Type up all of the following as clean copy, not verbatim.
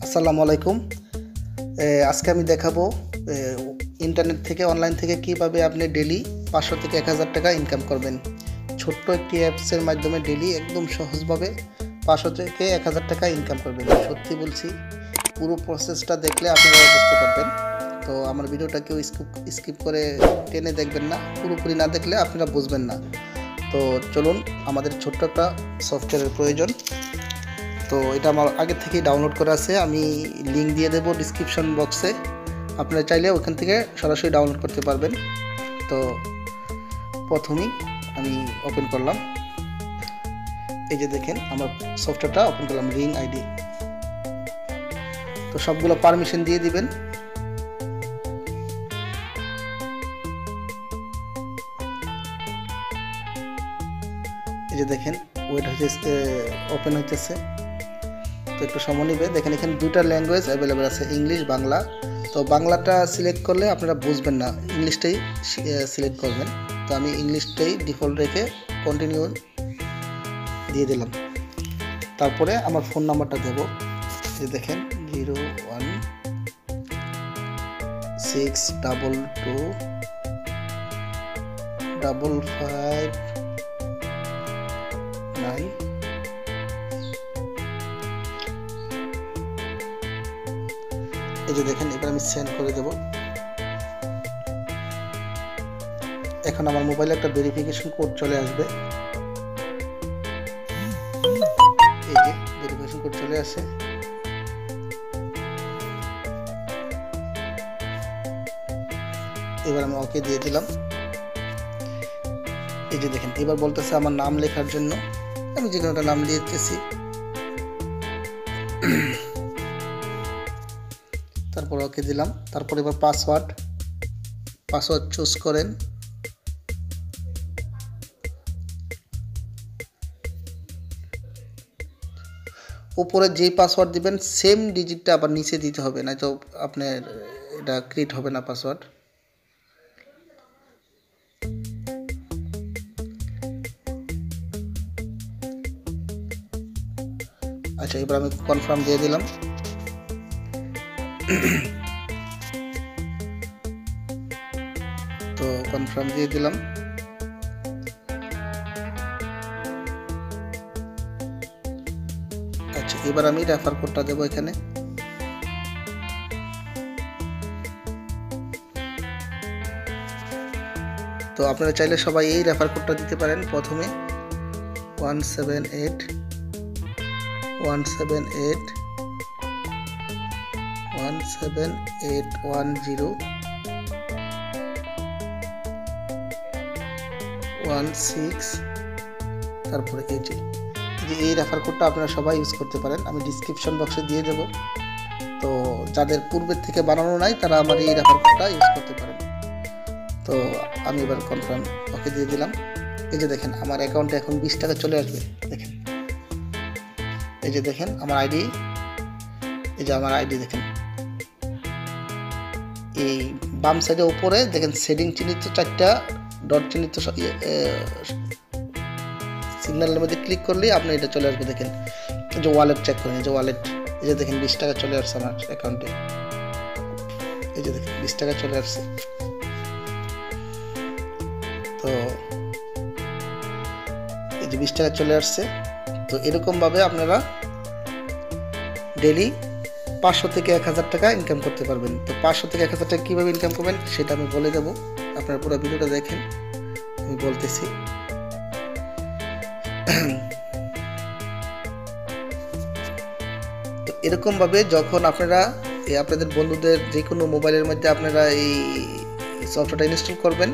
আসসালামু আলাইকুম। আজকে আমি দেখাবো ইন্টারনেট থেকে অনলাইন থেকে কিভাবে আপনি ডেলি 500 থেকে 1000 টাকা ইনকাম করবেন। ছোট্ট একটি অ্যাপসের মাধ্যমে ডেলি একদম সহজভাবে 500 থেকে 1000 টাকা ইনকাম করবেন। সত্যি বলছি, পুরো প্রসেসটা দেখলে আপনারা বুঝতে পারবেন। তো আমার ভিডিওটা কেউ স্কিপ করে টেনে দেখবেন না, পুরোপুরি না দেখলে আপনারা বুঝবেন না। তো চলুন, আমাদের ছোট্ট একটা সফটওয়্যারের প্রয়োজন। তো এটা আমার আগে থেকেই ডাউনলোড করা আছে, আমি লিঙ্ক দিয়ে দেবো ডিসক্রিপশন বক্সে, আপনারা চাইলে ওখান থেকে সরাসরি ডাউনলোড করতে পারবেন। তো প্রথমেই আমি ওপেন করলাম, এই যে দেখেন আমার সফটওয়্যারটা ওপেন করলাম, রিং আইডি। তো সবগুলো পারমিশন দিয়ে দিবেন। এই যে দেখেন ওয়েট হচ্ছে, ওপেন হইতেছে। তো একটু সময় নেবে। দেখেন এখানে দুটা ল্যাঙ্গুয়েজ অ্যাভেলেবেল আছে, ইংলিশ বাংলা। তো বাংলাটা সিলেক্ট করলে আপনারা বুঝবেন না, ইংলিশটাই সিলেক্ট করবেন। তো আমি ইংলিশটাই ডিফল্ট রেখে কন্টিনিউ দিয়ে দিলাম। তারপরে আমার ফোন নাম্বারটা দেব, যে দেখেন 016225559। এই যে দেখেন এবার আমি সেন্ড করে দেব। এখন আমার মোবাইলে একটা ভেরিফিকেশন কোড চলে আসবে। এই যে ভেরিফিকেশন কোড চলে আসে। এবার আমি ওকে দিয়ে দিলাম। এই যে দেখেন এবার বলতেছে আমার নাম লেখার জন্য, আমি যে কোনো একটা নাম লিখতেছি। তারপর ওকে দিলাম। তারপর এবার পাসওয়ার্ড চুজ করেন। উপরে যেই পাসওয়ার্ড দিবেন সেম ডিজিটটা আবার নিচে দিতে হবে, নয়তো আপনার এটা ক্রিয়েট হবে না পাসওয়ার্ড। আচ্ছা, এবার আমি কনফার্ম দিয়ে দিলাম। তো কনফার্ম দিয়ে দিলাম। আচ্ছা, এবার আমি রেফার কোডটা দেবো এখানে। তো আপনারা চাইলে সবাই এই রেফার কোডটা দিতে পারেন। প্রথমে 178 178 17810 16। তারপরে এই রেফার কোডটা আপনারা সবাই ইউজ করতে পারেন, আমি ডিসক্রিপশন বক্সে দিয়ে দেব। তো যাদের পূর্বের থেকে বানানো নাই তারা আমার এই রেফার কোডটা ইউজ করতে পারেন। তো আমি এবার কনফার্ম ওকে দিয়ে দিলাম। এই যে দেখেন আমার অ্যাকাউন্টে এখন 20 টাকা চলে আসবে। দেখেন এই যে দেখেন আমার আইডি, এই যে আমার আইডি দেখেন, এই বাম সাইডে উপরে দেখেন সেটিং চিহ্নিত 4টা ডট চিহ্নিত সিগন্যালের মধ্যে ক্লিক করলেই আপনি এটা চলে আসবে। দেখেন এই যে ওয়ালেট চেক করেন, এই যে ওয়ালেট, এই যে দেখেন 20 টাকা চলে আসছে আমার অ্যাকাউন্টে। এই যে দেখেন 20 টাকা চলে আসছে। তো এই যে 20 টাকা চলে আসছে। তো এরকমভাবে আপনারা ডেলি 500 থেকে 1000 টাকা ইনকাম করতে পারবেন। তো 500 থেকে 1000 টাকা কীভাবে ইনকাম করবেন সেটা আমি বলে দেবো, আপনারা পুরো ভিডিওটা দেখেন, আমি বলতেছি। তো এরকমভাবে যখন আপনারা আপনাদের বন্ধুদের যে কোনো মোবাইলের মধ্যে আপনারা এই সফটওয়্যারটা ইনস্টল করবেন,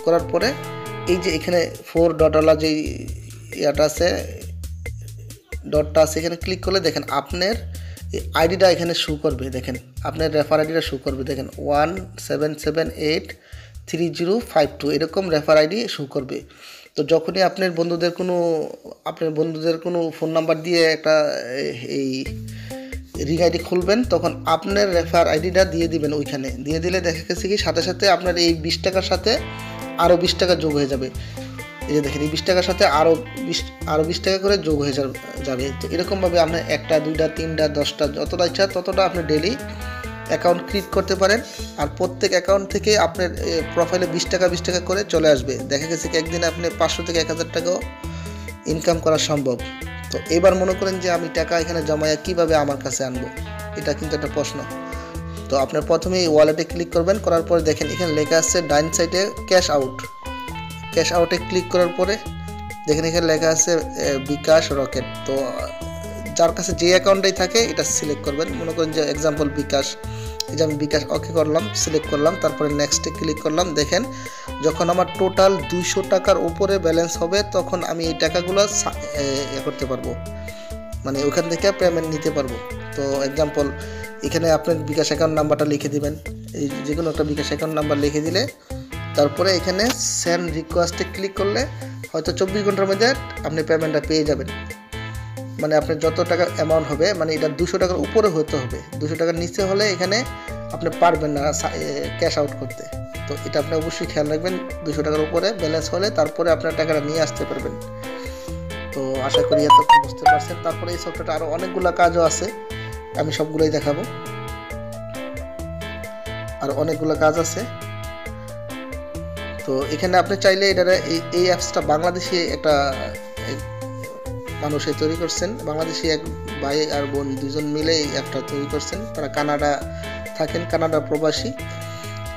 করার পরে এই যে এখানে 4 ডটওয়ালা যে ইয়াটা আছে, ডটটা আছে, এখানে ক্লিক করলে দেখেন আপনার আইডিটা এখানে শো করবে। দেখেন আপনার রেফার আইডিটা শো করবে। দেখেন 1778305 এরকম রেফার আইডি শো করবে। তো যখনই আপনার বন্ধুদের কোনো ফোন নাম্বার দিয়ে একটা এই রিং আইডি খুলবেন, তখন আপনার রেফার আইডিটা দিয়ে দিবেন। ওইখানে দিয়ে দিলে দেখা গেছে কি সাথে সাথে আপনার এই 20 টাকার সাথে আরও 20 টাকা যোগ হয়ে যাবে। এই যে দেখেন এই 20 টাকার সাথে আরও 20 টাকা করে যোগ হয়ে যাবে। তো এরকমভাবে আপনি 1টা 2টা 3টা 10টা যতটা ইচ্ছা ততটা আপনি ডেইলি অ্যাকাউন্ট ক্রিয়েট করতে পারেন। আর প্রত্যেক অ্যাকাউন্ট থেকে আপনার প্রোফাইলে 20 টাকা করে চলে আসবে। দেখা গেছে কি একদিনে আপনি 500 থেকে 1000 টাকাও ইনকাম করা সম্ভব। তো এবার মনে করেন যে আমি টাকা এখানে জমায়া কিভাবে আমার কাছে আনবো, এটা কিন্তু একটা প্রশ্ন। তো আপনার প্রথমেই ওয়ালেটে ক্লিক করবেন, করার পরে দেখেন এখানে লেখা আছে ডাইন সাইডে ক্যাশ আউটে ক্লিক করার পরে দেখেন এখানে লেখা আছে বিকাশ রকেট। তো যার কাছে যে অ্যাকাউন্টটাই থাকে এটা সিলেক্ট করবেন। মনে করেন যে এক্সাম্পল বিকাশ, এই যে আমি বিকাশ ওকে করলাম, সিলেক্ট করলাম, তারপরে নেক্সটে ক্লিক করলাম। দেখেন যখন আমার টোটাল 200 টাকার উপরে ব্যালেন্স হবে তখন আমি এই টাকাগুলো করতে পারবো, মানে ওখান থেকে পেমেন্ট নিতে পারবো। তো এক্সাম্পল এখানে আপনার বিকাশ অ্যাকাউন্ট নাম্বারটা লিখে দিবেন, এই যে কোনো একটা বিকাশ অ্যাকাউন্ট নাম্বার লিখে দিলে তারপরে এখানে সেন্ড রিকোয়েস্টে ক্লিক করলে হয়তো 24 ঘন্টার মধ্যে আপনি পেমেন্টটা পেয়ে যাবেন। মানে আপনার যত টাকা অ্যামাউন্ট হবে, মানে এটা 200 টাকার উপরে হতে হবে, 200 টাকার নিচে হলে এখানে আপনি পারবেন না ক্যাশ আউট করতে। তো এটা আপনি অবশ্যই খেয়াল রাখবেন, 200 টাকার উপরে ব্যালেন্স হলে তারপরে আপনার টাকাটা নিয়ে আসতে পারবেন। তো আশা করি এতক্ষণ বুঝতে পারছেন। তারপরে এই সফটওয়্যারটা আরও অনেকগুলো কাজও আছে, আমি সবগুলোই দেখাবো। আর অনেকগুলো কাজ আছে। তো এখানে আপনি চাইলে এটার এই অ্যাপসটা বাংলাদেশি একটা মানুষে তৈরি করছেন, বাংলাদেশি এক ভাই আর বোন দুজন মিলে এই অ্যাপটা তৈরি করছেন। তারা কানাডা থাকেন, কানাডা প্রবাসী।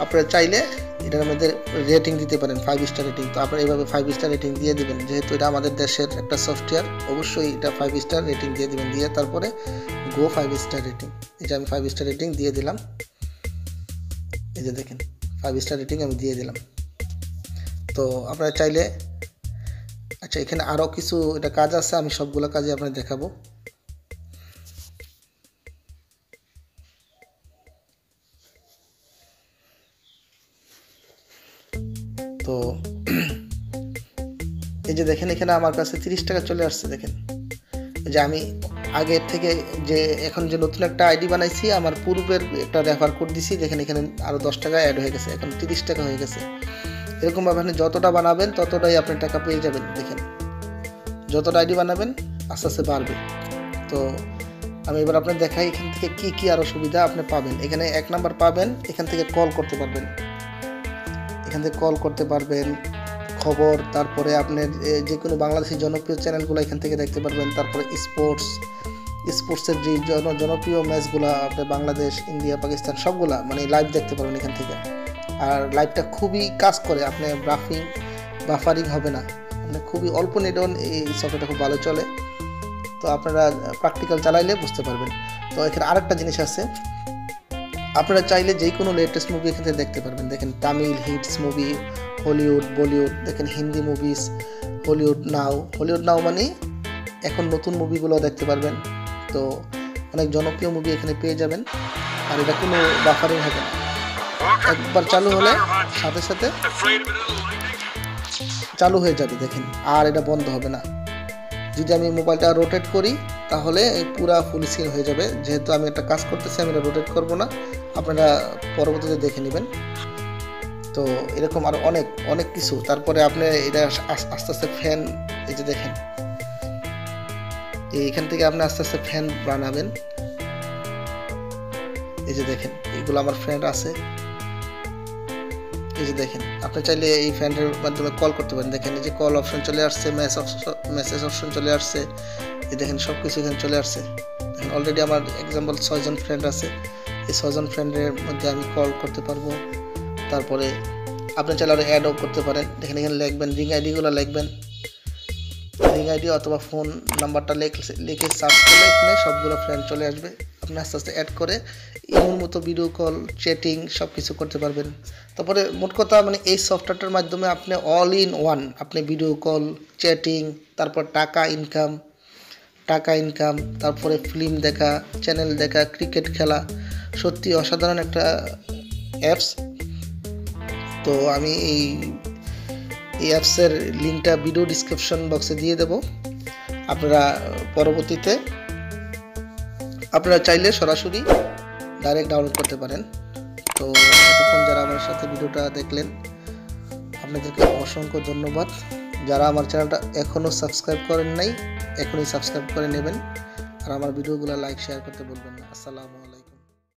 আপনারা চাইলে এটার মধ্যে রেটিং দিতে পারেন, 5 স্টার রেটিং। তো আপনারা এইভাবে 5 স্টার রেটিং দিয়ে দিবেন, যেহেতু এটা আমাদের দেশের একটা সফটওয়্যার, অবশ্যই এটা 5 স্টার রেটিং দিয়ে দিবেন। দিয়ে তারপরে গো 5 স্টার রেটিং, এই যে আমি 5 স্টার রেটিং দিয়ে দিলাম। এই যে দেখেন 5 স্টার রেটিং আমি দিয়ে দিলাম। তো আপনারা চাইলে, আচ্ছা এখানে আরও কিছু এটা কাজ আছে, আমি সবগুলো কাজই আপনাদের দেখাবো। তো এই যে দেখেন এখানে আমার কাছে 30 টাকা চলে আসছে। দেখেন যে আমি আগের থেকে যে এখন যে নতুন একটা আইডি বানাইছি, আমার পূর্বের একটা রেফার কোড দিছি, দেখেন এখানে আরও 10 টাকা অ্যাড হয়ে গেছে, এখন 30 টাকা হয়ে গেছে। এরকমভাবে আপনি যতটা বানাবেন ততটাই আপনি টাকা পেয়ে যাবেন। দেখেন যতটা আইডি বানাবেন আস্তে আস্তে বাড়বে। তো আমি এবার আপনার দেখাই এখান থেকে কি আরও সুবিধা আপনি পাবেন। এখানে 1 নাম্বার পাবেন, এখান থেকে কল করতে পারবেন, খবর, তারপরে আপনার যে কোনো বাংলাদেশি জনপ্রিয় চ্যানেলগুলো এখান থেকে দেখতে পারবেন। তারপরে স্পোর্টসের যে জনপ্রিয় ম্যাচগুলো আপনার বাংলাদেশ, ইন্ডিয়া, পাকিস্তান সবগুলা মানে লাইভ দেখতে পারবেন এখান থেকে। আর লাইভটা খুবই কাজ করে, আপনার বাফারিং হবে না, মানে খুবই অল্প নেটও এই সফটওয়্যারটা খুব ভালো চলে। তো আপনারা প্র্যাকটিক্যাল চালাইলে বুঝতে পারবেন। তো এখানে আরেকটা জিনিস আছে, আপনারা চাইলে যে কোনো লেটেস্ট মুভি এখান থেকে দেখতে পারবেন। দেখেন Tamil hits movie, Hollywood, Bollywood, দেখেন হিন্দি মুভিস, হলিউড নাও মানে এখন নতুন মুভিগুলো দেখতে পারবেন। তো অনেক জনপ্রিয় মুভি এখানে পেয়ে যাবেন। আর এটা কোনো বাফারিং হবে না, একবার চালু হলে সাথে সাথে চালু হয়ে যাবে। দেখেন আর এটা বন্ধ হবে না। যদি আমি মোবাইলটা রোটেট করি তাহলে পুরা ফুল স্ক্রিন হয়ে যাবে। যেহেতু আমি একটা কাজ করতেছি, আমি এটা রোটেট করব না, আপনারা পরবর্তীতে দেখে নেবেন। তো এরকম আরও অনেক কিছু। তারপরে আপনি এটা আস্তে আস্তে ফ্যান, এই যে দেখেন এইখান থেকে আপনি আস্তে আস্তে ফ্যান বানাবেন। এই যে দেখেন এগুলো আমার ফ্রেন্ড আছে, এই যে দেখেন আপনি চাইলে এই ফ্রেন্ডের মাধ্যমে কল করতে পারেন। দেখেন এই যে কল অপশন চলে আসছে, মেসেজ অপশন চলে আসছে, এই দেখেন সব কিছু এখানে চলে আসছে। দেখেন অলরেডি আমার এক্সাম্পল 6 জন ফ্রেন্ড আছে, এই 6 জন ফ্রেন্ডের মধ্যে আমি কল করতে পারবো। তারপরে আপনি চাইলে আরও অ্যাডও করতে পারেন। দেখেন এখানে লিখবেন রিং আইডিগুলো লিখবেন, রিং আইডি অথবা ফোন নাম্বারটা লিখে সার্চ করলে এখানে সবগুলো ফ্রেন্ড চলে আসবে। আপনি আস্তে আস্তে অ্যাড করে এমন মতো ভিডিও কল, চ্যাটিং সব কিছু করতে পারবেন। তারপরে মোট কথা মানে এই সফটওয়্যারটার মাধ্যমে আপনি অল ইন ওয়ান, আপনি ভিডিও কল, চ্যাটিং, তারপর টাকা ইনকাম, তারপরে ফিল্ম দেখা, চ্যানেল দেখা, ক্রিকেট খেলা, সত্যি অসাধারণ একটা অ্যাপস। তো আমি এই অ্যাপসের লিঙ্কটা ভিডিও ডিসক্রিপশন বক্সে দিয়ে দেব। আপনারা পরবর্তীতে আপনারা চাইলে সরাসরি ডাইরেক্ট ডাউনলোড করতে পারেন। তো এতক্ষণ যারা আমার সাথে ভিডিওটা দেখলেন আপনাদেরকে অসংখ্য ধন্যবাদ। যারা আমার চ্যানেলটা এখনও সাবস্ক্রাইব করেন নাই এখনই সাবস্ক্রাইব করে নেবেন আর আমার ভিডিওগুলো লাইক শেয়ার করতে ভুলবেন না। আসসালামু আলাইকুম।